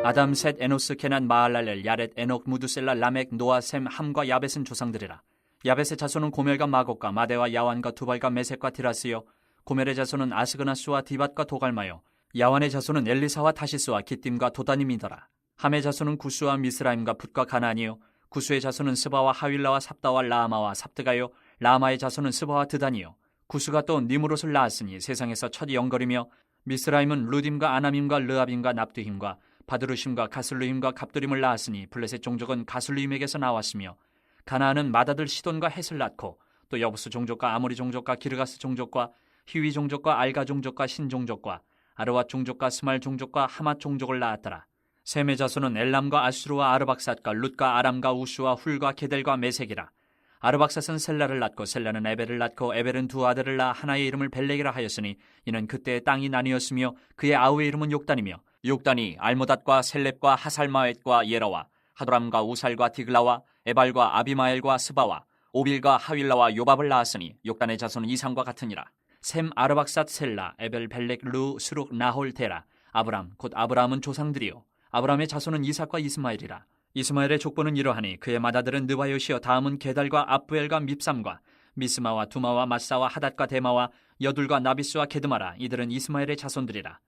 아담, 셋, 에노스, 케난, 마할랄렐, 야렛, 에녹, 무두셀라, 라멕, 노아, 셈, 함과 야벳은 조상들이라. 야벳의 자손은 고멜과 마곡과 마대와 야완과 두발과 메섹과 디라스요, 고멜의 자손은 아스그나스와 디밧과 도갈마요, 야완의 자손은 엘리사와 타시스와 기띔과 도다님이더라. 함의 자손은 구스와 미스라임과 붓과 가나안이요, 구스의 자손은 스바와 하윌라와 삽다와 라아마와 삽드가요, 라아마의 자손은 스바와 드단이요. 구스가 또 니무롯을 낳았으니 세상에서 첫 영걸이며, 미스라임은 루딤과 아남임과 르압임과 납두힘과 바드루심과 가슬루임과 갑두림을 낳았으니 블레셋 종족은 가슬루임에게서 나왔으며, 가나안은 마다들 시돈과 헷을 낳고 또 여부스 종족과 아모리 종족과 기르가스 종족과 히위 종족과 알가 종족과 신 종족과 아르왓 종족과 스말 종족과 하맛 종족을 낳았더라. 셈의 자손은 엘람과 아수르와 아르박삿과 룻과 아람과 우수와 훌과 게델과 메색이라. 아르박삿은 셀라를 낳고 셀라는 에벨을 낳고 에벨은 두 아들을 낳아 하나의 이름을 벨렉이라 하였으니 이는 그때의 땅이 나뉘었으며 그의 아우의 이름은 욕단이며, 욕단이 알모닷과 셀렙과 하살마웻과 예라와 하도람과 우살과 디글라와 에발과 아비마엘과 스바와 오빌과 하윌라와 요밥을 낳았으니 욕단의 자손은 이상과 같으니라. 셈, 아르박삿, 셀라, 에벨, 벨렉, 루, 스룩, 나홀, 데라. 아브람 곧 아브라함은 조상들이요, 아브라함의 자손은 이삭과 이스마엘이라. 이스마엘의 족보는 이러하니 그의 맏아들은 느바요시여, 다음은 게달과 압부엘과 밉삼과 미스마와 두마와 마사와 하닷과 데마와 여둘과 나비스와 게드마라. 이들은 이스마엘의 자손들이라.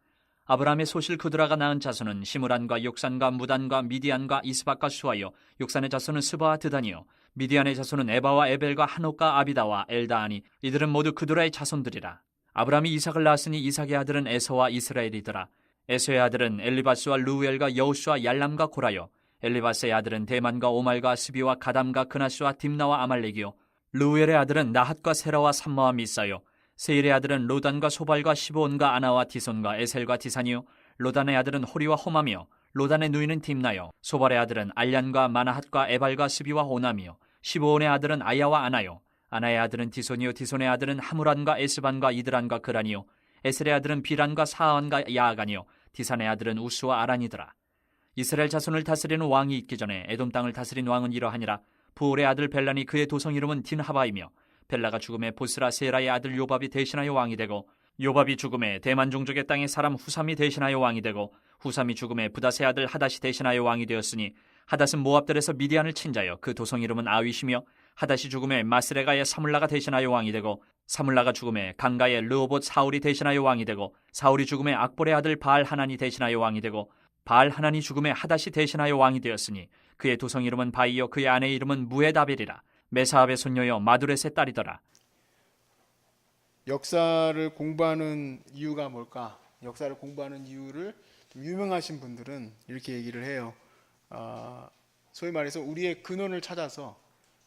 아브라함의 소실 그드라가 낳은 자손은 시므란과 욕산과 무단과 미디안과 이스박과 수아요, 욕산의 자손은 스바와 드단이요, 미디안의 자손은 에바와 에벨과 한옥과 아비다와 엘다하니 이들은 모두 그드라의 자손들이라. 아브라함이 이삭을 낳았으니 이삭의 아들은 에서와 이스라엘이더라. 에서의 아들은 엘리바스와 루엘과 여우스와 얄람과 고라요, 엘리바스의 아들은 대만과 오말과 스비와 가담과 그나스와 딥나와 아말렉이요, 루엘의 아들은 나핫과 세라와 삼마와 미사요, 세일의 아들은 로단과 소발과 시브온과 아나와 디손과 에셀과 디산이요, 로단의 아들은 호리와 호맘이요, 로단의 누이는 딥나요, 소발의 아들은 알얀과 마나핫과 에발과 스비와 오남이요, 시브온의 아들은 아야와 아나요, 아나의 아들은 디손이요, 디손의 아들은 하무란과 에스반과 이드란과 그란이요, 에셀의 아들은 비란과 사안과 야아간이요, 디산의 아들은 우스와 아란이더라. 이스라엘 자손을 다스리는 왕이 있기 전에 에돔 땅을 다스린 왕은 이러하니라. 부올의 아들 벨란이 그의 도성 이름은 딘하바이며, 벨라가 죽음에 보스라 세라의 아들 요밥이 대신하여 왕이 되고, 요밥이 죽음에 대만 종족의 땅의 사람 후삼이 대신하여 왕이 되고, 후삼이 죽음에 부닷의 아들 하닷이 대신하여 왕이 되었으니, 하닷은 모압들에서 미디안을 친 자여 그 도성 이름은 아윗이며, 하닷이 죽음에 마스레가의 사물라가 대신하여 왕이 되고, 사물라가 죽음에 강가의 르호봇 사울이 대신하여 왕이 되고, 사울이 죽음에 악볼의 아들 바알 하난이 대신하여 왕이 되고, 바알 하난이 죽음에 하닷이 대신하여 왕이 되었으니 그의 도성 이름은 바이요 그의 아내의 이름은 무에다벨이라. 메사압의 손녀여 마두렛의 딸이더라. 역사를 공부하는 이유가 뭘까? 역사를 공부하는 이유를 좀 유명하신 분들은 이렇게 얘기를 해요. 소위 말해서 우리의 근원을 찾아서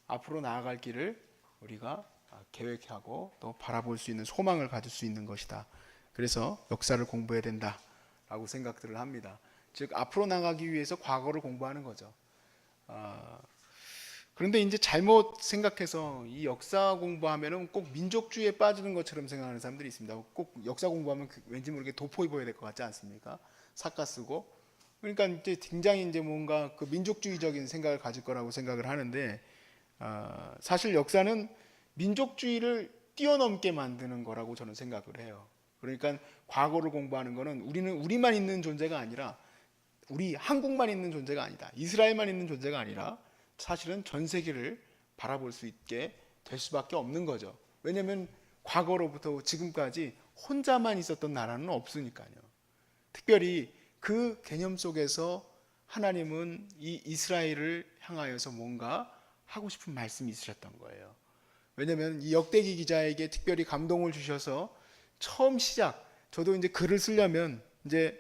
앞으로 나아갈 길을 우리가 계획하고 또 바라볼 수 있는 소망을 가질 수 있는 것이다. 그래서 역사를 공부해야 된다라고 생각들을 합니다. 즉 앞으로 나가기 위해서 과거를 공부하는 거죠. 그런데 이제 잘못 생각해서 이 역사 공부하면은 꼭 민족주의에 빠지는 것처럼 생각하는 사람들이 있습니다. 꼭 역사 공부하면 왠지 모르게 도포 입어야 될 것 같지 않습니까? 삭가 쓰고. 그러니까 이제 굉장히 이제 뭔가 그 민족주의적인 생각을 가질 거라고 생각을 하는데, 사실 역사는 민족주의를 뛰어넘게 만드는 거라고 저는 생각을 해요. 그러니까 과거를 공부하는 거는 우리는 우리만 있는 존재가 아니라, 우리 한국만 있는 존재가 아니다, 이스라엘만 있는 존재가 아니라 사실은 전 세계를 바라볼 수 있게 될 수밖에 없는 거죠. 왜냐하면 과거로부터 지금까지 혼자만 있었던 나라는 없으니까요. 특별히 그 개념 속에서 하나님은 이 이스라엘을 향하여서 뭔가 하고 싶은 말씀이 있으셨던 거예요. 왜냐하면 이 역대기 기자에게 특별히 감동을 주셔서 처음 시작, 저도 이제 글을 쓰려면 이제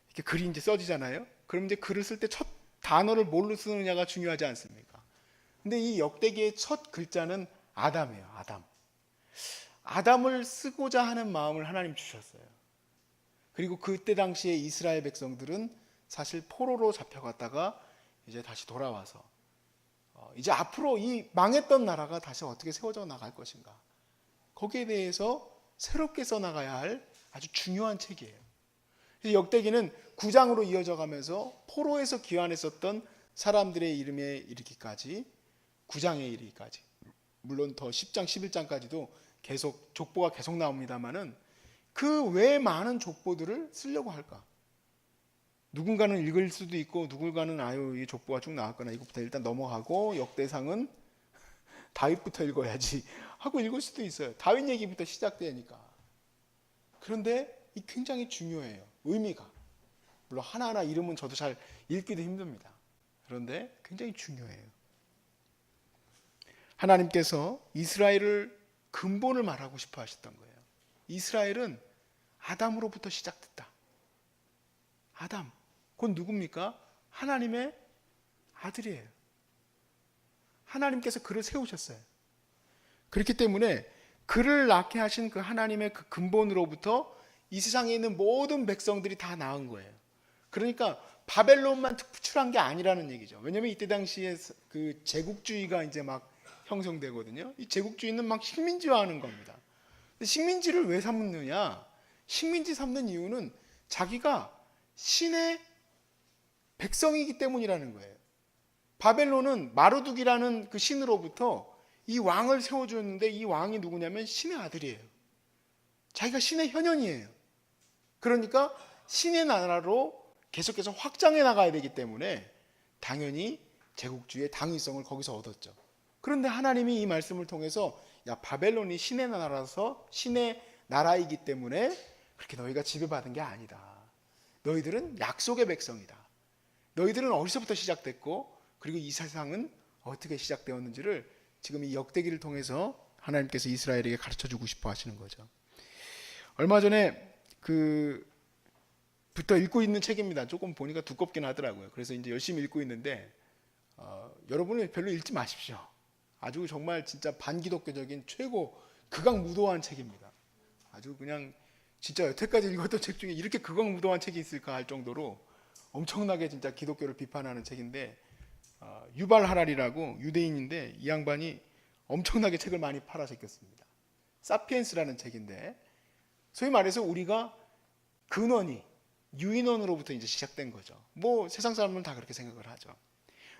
이렇게 글이 이제 써지잖아요. 그럼 이제 글을 쓸 때 첫 단어를 뭘로 쓰느냐가 중요하지 않습니까? 근데 이 역대기의 첫 글자는 아담이에요. 아담. 아담을 쓰고자 하는 마음을 하나님 주셨어요. 그리고 그때 당시에 이스라엘 백성들은 사실 포로로 잡혀갔다가 이제 다시 돌아와서 이제 앞으로 이 망했던 나라가 다시 어떻게 세워져 나갈 것인가, 거기에 대해서 새롭게 써나가야 할 아주 중요한 책이에요. 역대기는 9장으로 이어져 가면서 포로에서 귀환했었던 사람들의 이름에 이르기까지, 9장에 이르기까지, 물론 더 10장, 11장까지도 계속 족보가 계속 나옵니다만은 그 왜 많은 족보들을 쓰려고 할까? 누군가는 읽을 수도 있고 누군가는 아유 이 족보가 쭉 나왔거나 이것부터 일단 넘어가고 역대상은 다윗부터 읽어야지 하고 읽을 수도 있어요. 다윗 얘기부터 시작되니까. 그런데 이 굉장히 중요해요. 의미가. 물론 하나하나 이름은 저도 잘 읽기도 힘듭니다. 그런데 굉장히 중요해요. 하나님께서 이스라엘을 근본을 말하고 싶어 하셨던 거예요. 이스라엘은 아담으로부터 시작됐다. 아담, 그건 누굽니까? 하나님의 아들이에요. 하나님께서 그를 세우셨어요. 그렇기 때문에 그를 낳게 하신 그 하나님의 그 근본으로부터 이 세상에 있는 모든 백성들이 다 나은 거예요. 그러니까 바벨론만 특출한 게 아니라는 얘기죠. 왜냐하면 이때 당시에 그 제국주의가 이제 막 형성되거든요. 이 제국주의는 막 식민지화하는 겁니다. 근데 식민지를 왜 삼느냐? 식민지 삼는 이유는 자기가 신의 백성이기 때문이라는 거예요. 바벨론은 마르둑이라는 그 신으로부터 이 왕을 세워주었는데 이 왕이 누구냐면 신의 아들이에요. 자기가 신의 현현이에요. 그러니까 신의 나라로 계속해서 확장해 나가야 되기 때문에 당연히 제국주의의 당위성을 거기서 얻었죠. 그런데 하나님이 이 말씀을 통해서 야 바벨론이 신의 나라라서 신의 나라이기 때문에 그렇게 너희가 지배받은 게 아니다. 너희들은 약속의 백성이다. 너희들은 어디서부터 시작됐고 그리고 이 세상은 어떻게 시작되었는지를 지금 이 역대기를 통해서 하나님께서 이스라엘에게 가르쳐주고 싶어 하시는 거죠. 얼마 전에 부터 읽고 있는 책입니다. 조금 보니까 두껍긴 하더라고요. 그래서 이제 열심히 읽고 있는데 여러분은 별로 읽지 마십시오. 아주 정말 진짜 반기독교적인 최고 극악무도한 책입니다. 아주 그냥 진짜 여태까지 읽었던 책 중에 이렇게 극악무도한 책이 있을까 할 정도로 엄청나게 진짜 기독교를 비판하는 책인데 유발 하랄이라고 유대인인데 이 양반이 엄청나게 책을 많이 팔아 제꼈습니다. 사피엔스라는 책인데 소위 말해서 우리가 근원이 유인원으로부터 이제 시작된 거죠. 뭐 세상 사람들은 다 그렇게 생각을 하죠.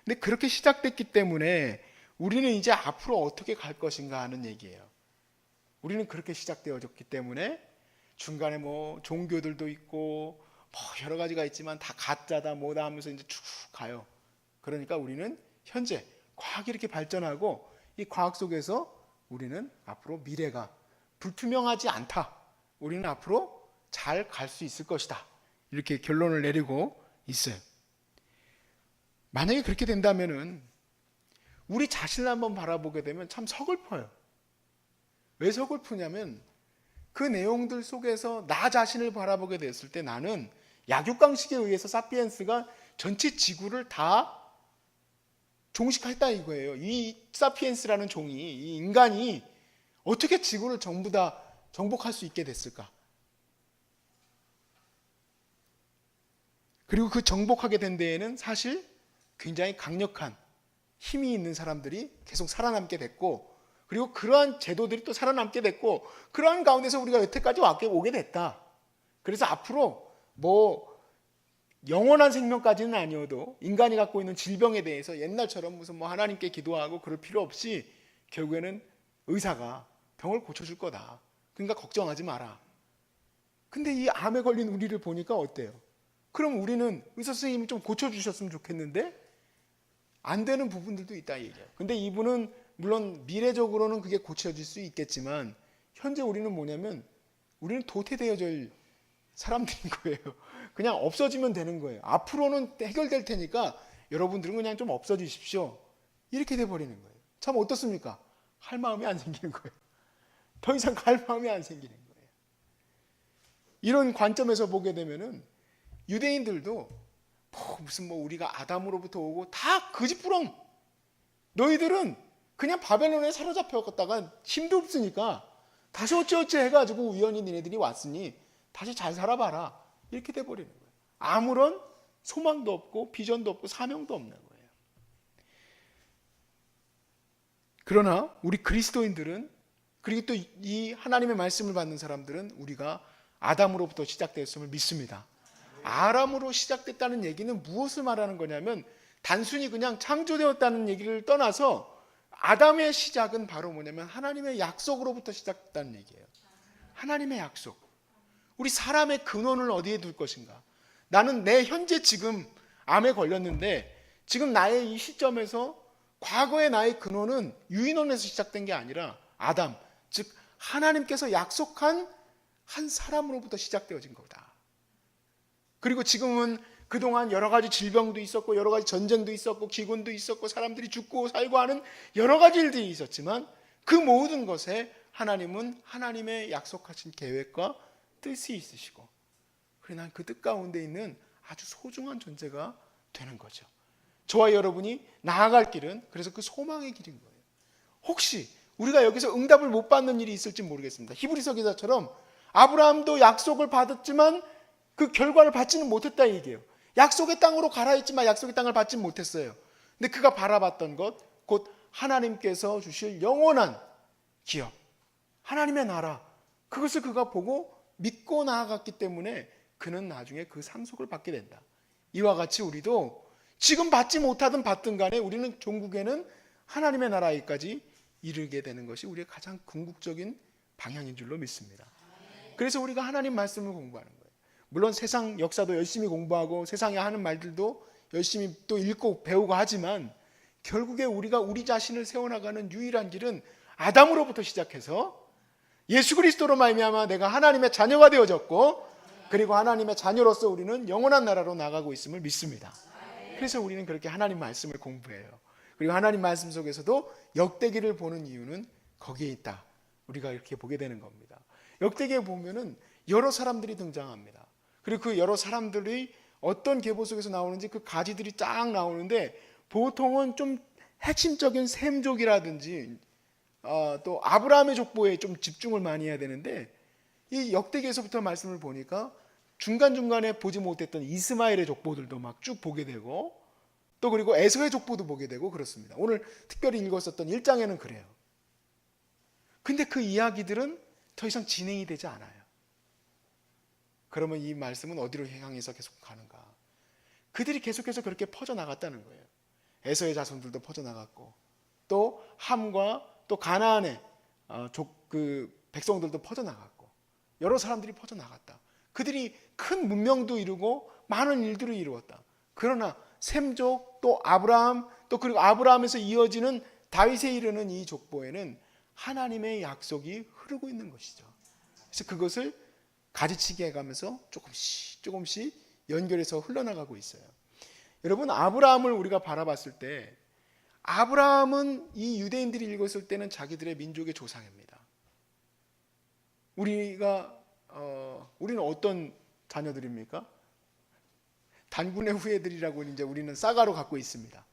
근데 그렇게 시작됐기 때문에 우리는 이제 앞으로 어떻게 갈 것인가 하는 얘기예요. 우리는 그렇게 시작되어졌기 때문에 중간에 뭐 종교들도 있고 뭐 여러 가지가 있지만 다 가짜다 뭐다 하면서 이제 쭉 가요. 그러니까 우리는 현재 과학이 이렇게 발전하고 이 과학 속에서 우리는 앞으로 미래가 불투명하지 않다. 우리는 앞으로 잘 갈 수 있을 것이다. 이렇게 결론을 내리고 있어요. 만약에 그렇게 된다면은 우리 자신을 한번 바라보게 되면 참 서글퍼요. 왜 서글프냐면 그 내용들 속에서 나 자신을 바라보게 됐을 때 나는 약육강식에 의해서 사피엔스가 전체 지구를 다 종식했다 이거예요. 이 사피엔스라는 종이, 이 인간이 어떻게 지구를 전부 다 정복할 수 있게 됐을까? 그리고 그 정복하게 된 데에는 사실 굉장히 강력한 힘이 있는 사람들이 계속 살아남게 됐고, 그리고 그러한 제도들이 또 살아남게 됐고, 그러한 가운데서 우리가 여태까지 오게 됐다. 그래서 앞으로 뭐 영원한 생명까지는 아니어도 인간이 갖고 있는 질병에 대해서 옛날처럼 무슨 뭐 하나님께 기도하고 그럴 필요 없이 결국에는 의사가 병을 고쳐줄 거다. 그러니까 걱정하지 마라. 근데 이 암에 걸린 우리를 보니까 어때요? 그럼 우리는 의사 선생님이 좀 고쳐주셨으면 좋겠는데 안 되는 부분들도 있다 얘기예요. 근데 이분은 물론 미래적으로는 그게 고쳐질 수 있겠지만 현재 우리는 뭐냐면 우리는 도태되어질 사람들인 거예요. 그냥 없어지면 되는 거예요. 앞으로는 해결될 테니까 여러분들은 그냥 좀 없어지십시오. 이렇게 돼버리는 거예요. 참 어떻습니까? 할 마음이 안 생기는 거예요. 더 이상 갈 마음이 안 생기는 거예요. 이런 관점에서 보게 되면은 유대인들도 무슨 뭐 우리가 아담으로부터 오고 다 거짓부렁. 너희들은 그냥 바벨론에 사로잡혔다가 힘도 없으니까 다시 어찌어찌 해가지고 우연히 니네들이 왔으니 다시 잘 살아봐라. 이렇게 돼버리는 거예요. 아무런 소망도 없고 비전도 없고 사명도 없는 거예요. 그러나 우리 그리스도인들은 그리고 또 이 하나님의 말씀을 받는 사람들은 우리가 아담으로부터 시작되었음을 믿습니다. 아람으로 시작됐다는 얘기는 무엇을 말하는 거냐면 단순히 그냥 창조되었다는 얘기를 떠나서 아담의 시작은 바로 뭐냐면 하나님의 약속으로부터 시작됐다는 얘기예요. 하나님의 약속. 우리 사람의 근원을 어디에 둘 것인가? 나는 내 현재 지금 암에 걸렸는데 지금 나의 이 시점에서 과거의 나의 근원은 유인원에서 시작된 게 아니라 아담, 즉 하나님께서 약속한 한 사람으로부터 시작되어진 거다. 그리고 지금은 그동안 여러 가지 질병도 있었고 여러 가지 전쟁도 있었고 기근도 있었고 사람들이 죽고 살고 하는 여러 가지 일들이 있었지만 그 모든 것에 하나님은 하나님의 약속하신 계획과 뜻이 있으시고 그래 난 그 뜻 가운데 있는 아주 소중한 존재가 되는 거죠. 저와 여러분이 나아갈 길은 그래서 그 소망의 길인 거예요. 혹시 우리가 여기서 응답을 못 받는 일이 있을지 모르겠습니다. 히브리서 기자처럼 아브라함도 약속을 받았지만 그 결과를 받지는 못했다 얘기예요. 약속의 땅으로 가라 했지만 약속의 땅을 받지는 못했어요. 근데 그가 바라봤던 것 곧 하나님께서 주실 영원한 기업, 하나님의 나라, 그것을 그가 보고 믿고 나아갔기 때문에 그는 나중에 그 상속을 받게 된다. 이와 같이 우리도 지금 받지 못하든 받든 간에 우리는 종국에는 하나님의 나라에까지 이르게 되는 것이 우리의 가장 궁극적인 방향인 줄로 믿습니다. 그래서 우리가 하나님 말씀을 공부하는 거예요. 물론 세상 역사도 열심히 공부하고 세상에 하는 말들도 열심히 또 읽고 배우고 하지만 결국에 우리가 우리 자신을 세워나가는 유일한 길은 아담으로부터 시작해서 예수 그리스도로 말미암아 내가 하나님의 자녀가 되어졌고 그리고 하나님의 자녀로서 우리는 영원한 나라로 나가고 있음을 믿습니다. 그래서 우리는 그렇게 하나님 말씀을 공부해요. 그리고 하나님 말씀 속에서도 역대기를 보는 이유는 거기에 있다. 우리가 이렇게 보게 되는 겁니다. 역대기에 보면은 여러 사람들이 등장합니다. 그리고 그 여러 사람들이 어떤 계보 속에서 나오는지 그 가지들이 쫙 나오는데 보통은 좀 핵심적인 셈족이라든지 또 아브라함의 족보에 좀 집중을 많이 해야 되는데 이 역대기에서부터 말씀을 보니까 중간중간에 보지 못했던 이스마엘의 족보들도 막 쭉 보게 되고 또 그리고 에서의 족보도 보게 되고 그렇습니다. 오늘 특별히 읽었었던 1장에는 그래요. 근데 그 이야기들은 더 이상 진행이 되지 않아요. 그러면 이 말씀은 어디로 향해서 계속 가는가? 그들이 계속해서 그렇게 퍼져나갔다는 거예요. 에서의 자손들도 퍼져나갔고 또 함과 또 가나안의 그 백성들도 퍼져나갔고 여러 사람들이 퍼져나갔다. 그들이 큰 문명도 이루고 많은 일들을 이루었다. 그러나 셈족 또 아브라함 또 그리고 아브라함에서 이어지는 다윗에 이르는 이 족보에는 하나님의 약속이 흐르고 있는 것이죠. 그래서 그것을 가지치기 해가면서 조금씩 연결해서 흘러나가고 있어요. 여러분 아브라함을 우리가 바라봤을 때 아브라함은 이 유대인들이 읽었을 때는 자기들의 민족의 조상입니다. 우리는 어떤 자녀들입니까? 단군의 후예들이라고 이제 우리는 싸가로 갖고 있습니다.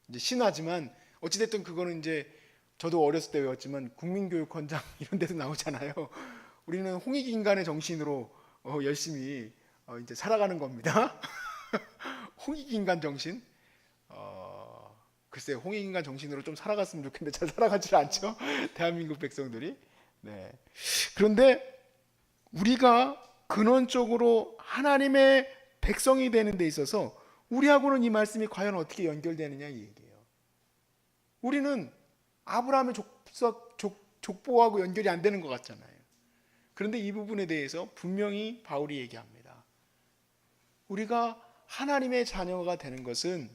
이제 신화지만 어찌됐든 그거는 이제 저도 어렸을 때 외웠지만 국민교육헌장 이런 데도 나오잖아요. 우리는 홍익인간의 정신으로 열심히 이제 살아가는 겁니다. 홍익인간 정신. 글쎄 홍익인간 정신으로 좀 살아갔으면 좋겠는데 잘 살아가질 않죠. 대한민국 백성들이. 네. 그런데 우리가 근원적으로 하나님의 백성이 되는 데 있어서 우리하고는 이 말씀이 과연 어떻게 연결되느냐 이 얘기예요. 우리는 아브라함의 족보하고 연결이 안 되는 것 같잖아요. 그런데 이 부분에 대해서 분명히 바울이 얘기합니다. 우리가 하나님의 자녀가 되는 것은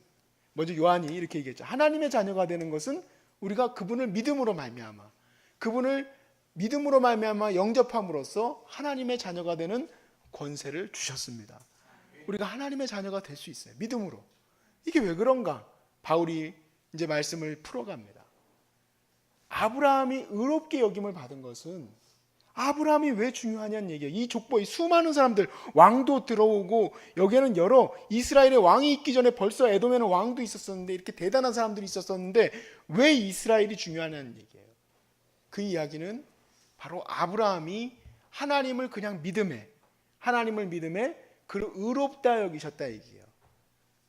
먼저 요한이 이렇게 얘기했죠. 하나님의 자녀가 되는 것은 우리가 그분을 믿음으로 말미암아 그분을 믿음으로 말미암아 영접함으로써 하나님의 자녀가 되는 권세를 주셨습니다. 우리가 하나님의 자녀가 될 수 있어요. 믿음으로. 이게 왜 그런가? 바울이 이제 말씀을 풀어갑니다. 아브라함이 의롭게 여김을 받은 것은 아브라함이 왜 중요하냐는 얘기예요. 이 족보에 수많은 사람들 왕도 들어오고 여기에는 여러 이스라엘의 왕이 있기 전에 벌써 에돔에는 왕도 있었었는데 이렇게 대단한 사람들이 있었었는데 왜 이스라엘이 중요하냐는 얘기예요. 그 이야기는 바로 아브라함이 하나님을 그냥 하나님을 믿음에 그를 의롭다 여기셨다 얘기예요.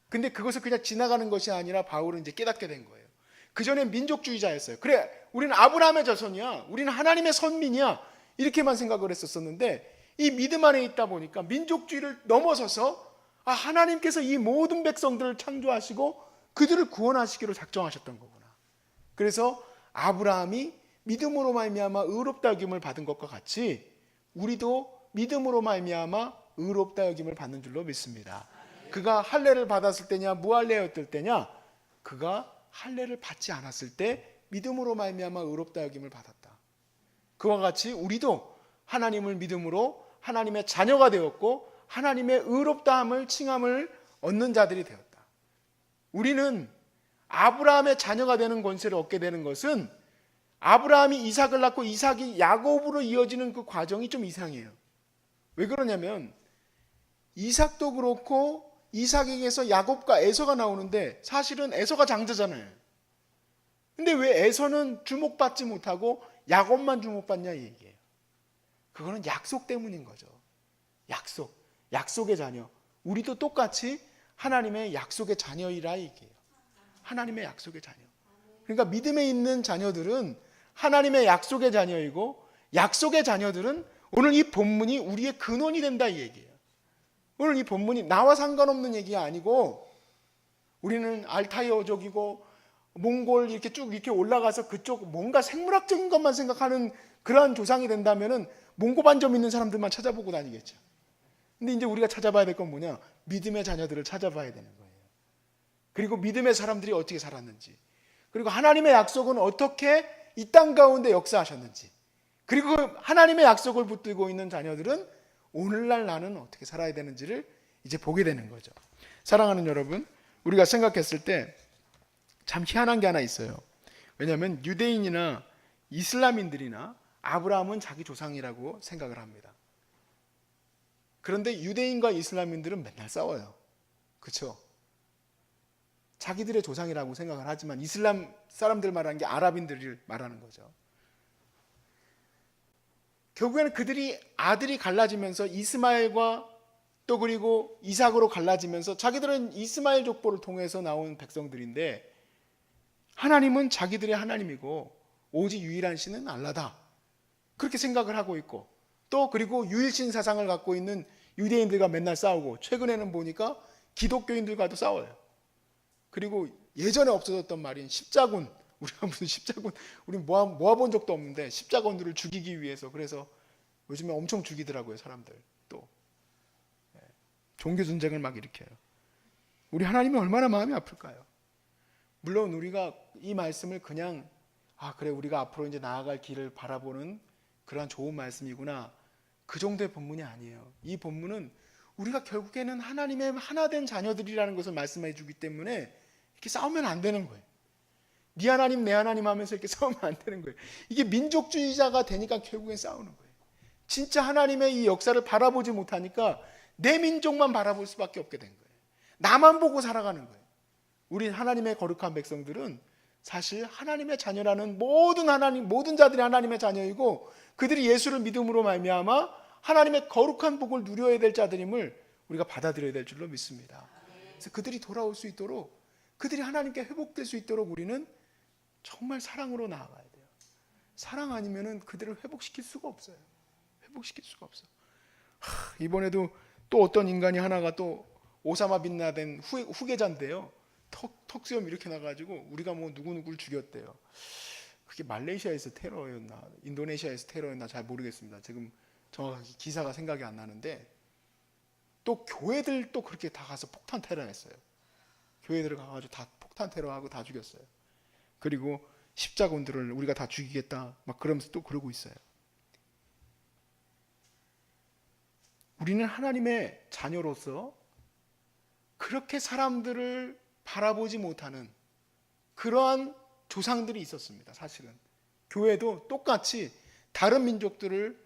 근데 그것을 그냥 지나가는 것이 아니라 바울은 이제 깨닫게 된 거예요. 그 전에 민족주의자였어요. 그래, 우리는 아브라함의 자손이야. 우리는 하나님의 선민이야. 이렇게만 생각을 했었었는데 이 믿음 안에 있다 보니까 민족주의를 넘어서서 하나님께서 이 모든 백성들을 창조하시고 그들을 구원하시기로 작정하셨던 거구나. 그래서 아브라함이 믿음으로 말미암아 의롭다 여김을 받은 것과 같이 우리도 믿음으로 말미암아 의롭다 여김을 받는 줄로 믿습니다. 그가 할례를 받았을 때냐 무할례였을 때냐, 그가 할례를 받지 않았을 때 믿음으로 말미암아 의롭다 여김을 받았다. 그와 같이 우리도 하나님을 믿음으로 하나님의 자녀가 되었고 하나님의 의롭다함을 칭함을 얻는 자들이 되었다. 우리는 아브라함의 자녀가 되는 권세를 얻게 되는 것은 아브라함이 이삭을 낳고 이삭이 야곱으로 이어지는 그 과정이 좀 이상해요. 왜 그러냐면 이삭도 그렇고 이삭에게서 야곱과 에서가 나오는데 사실은 에서가 장자잖아요. 근데 왜 에서는 주목받지 못하고 야곱만 주목받냐 이 얘기예요. 그거는 약속 때문인 거죠. 약속의 자녀. 우리도 똑같이 하나님의 약속의 자녀이라 얘기해요. 하나님의 약속의 자녀. 그러니까 믿음에 있는 자녀들은 하나님의 약속의 자녀이고, 약속의 자녀들은 오늘 이 본문이 우리의 근원이 된다 이 얘기예요. 오늘 이 본문이 나와 상관없는 얘기가 아니고, 우리는 알타이어족이고 몽골 이렇게 쭉 이렇게 올라가서 그쪽 뭔가 생물학적인 것만 생각하는 그러한 조상이 된다면은 몽고반점 있는 사람들만 찾아보고 다니겠죠. 근데 이제 우리가 찾아봐야 될 건 뭐냐? 믿음의 자녀들을 찾아봐야 되는 거예요. 그리고 믿음의 사람들이 어떻게 살았는지, 그리고 하나님의 약속은 어떻게 이 땅 가운데 역사하셨는지, 그리고 하나님의 약속을 붙들고 있는 자녀들은 오늘날 나는 어떻게 살아야 되는지를 이제 보게 되는 거죠. 사랑하는 여러분, 우리가 생각했을 때 참 희한한 게 하나 있어요. 왜냐하면 유대인이나 이슬람인들이나 아브라함은 자기 조상이라고 생각을 합니다. 그런데 유대인과 이슬람인들은 맨날 싸워요. 그렇죠? 자기들의 조상이라고 생각을 하지만 이슬람 사람들 말하는 게 아랍인들을 말하는 거죠. 결국에는 그들이 아들이 갈라지면서 이스마엘과 또 그리고 이삭으로 갈라지면서 자기들은 이스마엘 족보를 통해서 나온 백성들인데, 하나님은 자기들의 하나님이고 오직 유일한 신은 알라다, 그렇게 생각을 하고 있고, 또 그리고 유일신 사상을 갖고 있는 유대인들과 맨날 싸우고, 최근에는 보니까 기독교인들과도 싸워요. 그리고 예전에 없어졌던 말인 십자군, 우리가 무슨 십자군, 우리 모아본 적도 없는데 십자군들을 죽이기 위해서, 그래서 요즘에 엄청 죽이더라고요 사람들. 또 종교 전쟁을 막 일으켜요. 우리 하나님이 얼마나 마음이 아플까요? 물론 우리가 이 말씀을 그냥 그래 우리가 앞으로 이제 나아갈 길을 바라보는 그러한 좋은 말씀이구나, 그 정도의 본문이 아니에요. 이 본문은 우리가 결국에는 하나님의 하나된 자녀들이라는 것을 말씀해 주기 때문에 이렇게 싸우면 안 되는 거예요. 네 하나님 내 하나님 하면서 이렇게 싸우면 안 되는 거예요. 이게 민족주의자가 되니까 결국엔 싸우는 거예요. 진짜 하나님의 이 역사를 바라보지 못하니까 내 민족만 바라볼 수밖에 없게 된 거예요. 나만 보고 살아가는 거예요. 우리 하나님의 거룩한 백성들은 사실 하나님의 자녀라는 모든 자들이 하나님의 자녀이고, 그들이 예수를 믿음으로 말미암아 하나님의 거룩한 복을 누려야 될 자들임을 우리가 받아들여야 될 줄로 믿습니다. 그래서 그들이 돌아올 수 있도록, 그들이 하나님께 회복될 수 있도록 우리는 정말 사랑으로 나아가야 돼요. 사랑 아니면은 그들을 회복시킬 수가 없어요. 회복시킬 수가 없어. 이번에도 또 어떤 인간이 하나가 또 오사마 빈 라덴 후계자인데요. 턱수염 이렇게 나가지고 우리가 뭐 누구누구를 죽였대요. 그게 말레이시아에서 테러였나 인도네시아에서 테러였나 잘 모르겠습니다. 지금 정확하게 기사가 생각이 안 나는데, 또 교회들 또 그렇게 다 가서 폭탄 테러했어요. 교회들을 가가지고 다 폭탄 테러하고 다 죽였어요. 그리고 십자군들을 우리가 다 죽이겠다 막 그러면서 또 그러고 있어요. 우리는 하나님의 자녀로서 그렇게 사람들을 바라보지 못하는 그러한 조상들이 있었습니다. 사실은 교회도 똑같이 다른 민족들을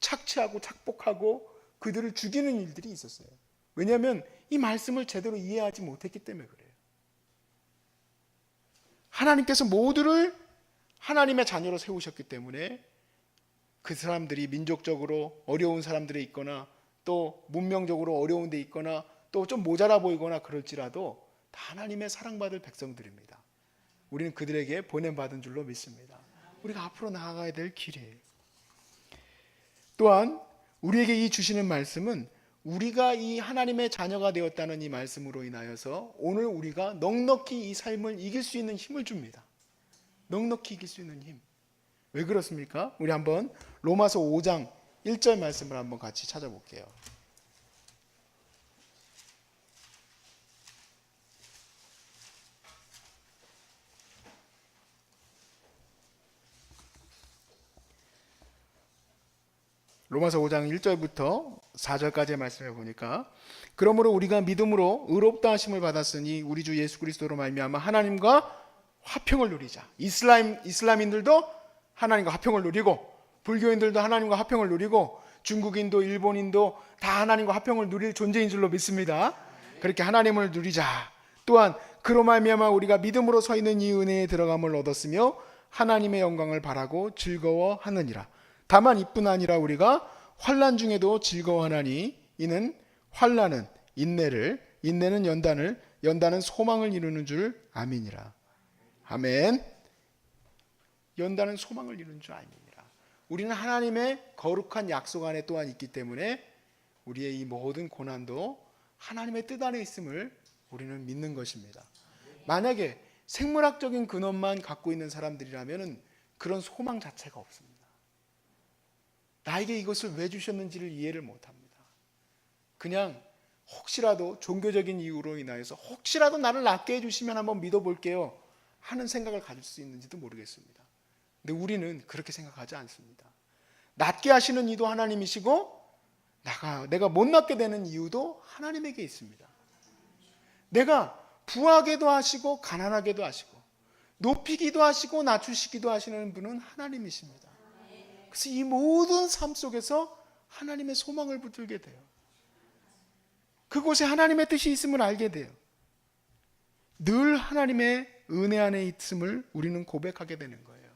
착취하고 착복하고 그들을 죽이는 일들이 있었어요. 왜냐하면 이 말씀을 제대로 이해하지 못했기 때문에 그래요. 하나님께서 모두를 하나님의 자녀로 세우셨기 때문에 그 사람들이 민족적으로 어려운 사람들이 있거나 또 문명적으로 어려운 데 있거나 또 좀 모자라 보이거나 그럴지라도 다 하나님의 사랑받을 백성들입니다. 우리는 그들에게 보냄받은 줄로 믿습니다. 우리가 앞으로 나아가야 될 길이에요. 또한 우리에게 이 주시는 말씀은 우리가 이 하나님의 자녀가 되었다는 이 말씀으로 인하여서 오늘 우리가 넉넉히 이 삶을 이길 수 있는 힘을 줍니다. 넉넉히 이길 수 있는 힘. 왜 그렇습니까? 우리 한번 로마서 5장 1절 말씀을 한번 같이 찾아볼게요. 로마서 5장 1절부터 4절까지의 말씀을 보니까 그러므로 우리가 믿음으로 의롭다 하심을 받았으니 우리 주 예수 그리스도로 말미암아 하나님과 화평을 누리자. 이슬람인들도 하나님과 화평을 누리고 불교인들도 하나님과 화평을 누리고 중국인도 일본인도 다 하나님과 화평을 누릴 존재인 줄로 믿습니다. 그렇게 하나님을 누리자. 또한 그로 말미암아 우리가 믿음으로 서 있는 이 은혜에 들어감을 얻었으며 하나님의 영광을 바라고 즐거워하느니라. 다만 이뿐 아니라 우리가 환난 중에도 즐거워하나니 이는 환난은 인내를, 인내는 연단을, 연단은 소망을 이루는 줄 아미니라. 아멘. 연단은 소망을 이루는 줄 아미니라. 우리는 하나님의 거룩한 약속 안에 또한 있기 때문에 우리의 이 모든 고난도 하나님의 뜻 안에 있음을 우리는 믿는 것입니다. 만약에 생물학적인 근원만 갖고 있는 사람들이라면 그런 소망 자체가 없습니다. 나에게 이것을 왜 주셨는지를 이해를 못합니다. 그냥 혹시라도 종교적인 이유로 인하여서 혹시라도 나를 낫게 해주시면 한번 믿어볼게요 하는 생각을 가질 수 있는지도 모르겠습니다. 근데 우리는 그렇게 생각하지 않습니다. 낫게 하시는 이도 하나님이시고 내가 못 낫게 되는 이유도 하나님에게 있습니다. 내가 부하게도 하시고 가난하게도 하시고 높이기도 하시고 낮추시기도 하시는 분은 하나님이십니다. 그래서 이 모든 삶 속에서 하나님의 소망을 붙들게 돼요. 그곳에 하나님의 뜻이 있음을 알게 돼요. 늘 하나님의 은혜 안에 있음을 우리는 고백하게 되는 거예요.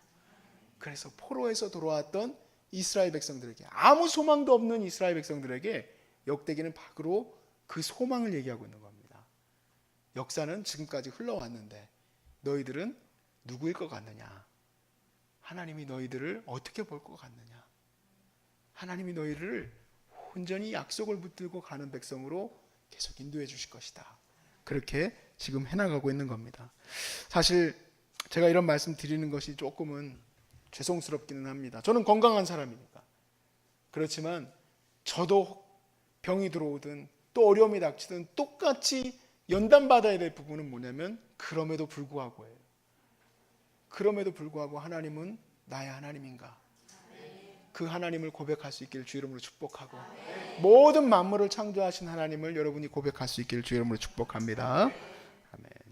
그래서 포로에서 돌아왔던 이스라엘 백성들에게, 아무 소망도 없는 이스라엘 백성들에게 역대기는 바로 그 소망을 얘기하고 있는 겁니다. 역사는 지금까지 흘러왔는데 너희들은 누구일 것 같느냐? 하나님이 너희들을 어떻게 볼 것 같느냐? 하나님이 너희를 온전히 약속을 붙들고 가는 백성으로 계속 인도해 주실 것이다. 그렇게 지금 해나가고 있는 겁니다. 사실 제가 이런 말씀 드리는 것이 조금은 죄송스럽기는 합니다. 저는 건강한 사람이니까. 그렇지만 저도 병이 들어오든 또 어려움이 닥치든 똑같이 연단받아야 될 부분은 뭐냐면 그럼에도 불구하고예요. 그럼에도 불구하고 하나님은 나의 하나님인가? 그 하나님을 고백할 수 있기를 주 이름으로 축복하고 모든 만물을 창조하신 하나님을 여러분이 고백할 수 있기를 주 이름으로 축복합니다. 아멘.